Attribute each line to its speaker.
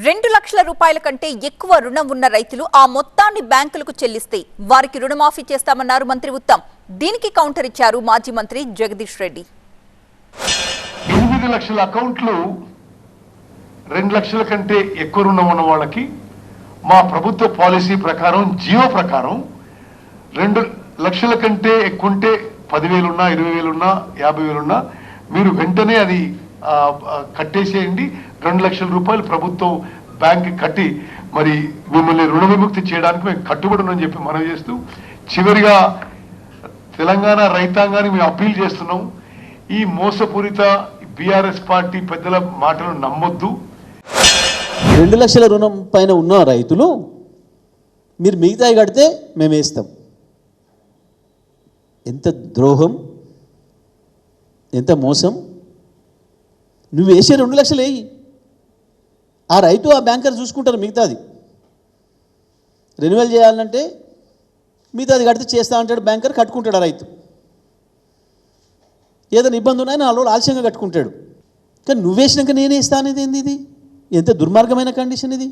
Speaker 1: 2 లక్షల రూపాయల కంటే ఎక్కువ రుణం ఉన్న రైతులు ఆ మొత్తాన్ని బ్యాంకులకు చెల్లిస్తే వారికి రుణమాఫీ చేస్తామన్నారు మంత్రి ఉత్తమ్. దీనికి కౌంటర్ ఇచ్చారు మాజీ మంత్రి జగదీష్ రెడ్డి.
Speaker 2: 8 లక్షల అకౌంట్లు 2 లక్షల కంటే ఎక్కువ రుణం ఉన్న వాళ్ళకి మా ప్రభుత్వ పాలసీ ప్రకారం జియో ప్రకారం 2 లక్షల కంటే ఎక్కువ ఉంటే 10,000 ఉన్నా 20,000 ఉన్నా 50,000 ఉన్నా మీరు వెంటనే అది కట్టేసేయండి. 2 లక్షల రూపాయలు ప్రభుత్వం బ్యాంక్ కట్టి మరి మిమ్మల్ని రుణ విముక్తి చేయడానికి మేము కట్టుబడునని చెప్పి మనవి చేస్తూ చివరిగా తెలంగాణ రైతాంగాన్ని మేము అప్పీల్ చేస్తున్నాం. ఈ మోసపూరిత బీఆర్ఎస్ పార్టీ పెద్దల మాటలు నమ్మొద్దు.
Speaker 3: 2 లక్షల రుణం పైన ఉన్న రైతులు మీరు మిగతాయి కడితే మేము వేస్తాం. ఎంత ద్రోహం, ఎంత మోసం! నువ్వు వేసే 2 లక్షలు వేయి, ఆ రైతు ఆ బ్యాంకర్ చూసుకుంటారు. మిగతాది రెన్యువల్ చేయాలంటే మిగతాది కడితే చేస్తా అంటాడు బ్యాంకర్, కట్టుకుంటాడు ఆ రైతు. ఏదైనా ఇబ్బంది ఉన్నాయని 4 రోజులు ఆలస్యంగా కట్టుకుంటాడు. కానీ నువ్వు వేసినాక నేనే ఇస్తా అనేది ఏంది? ఇది ఎంత దుర్మార్గమైన కండిషన్ ఇది!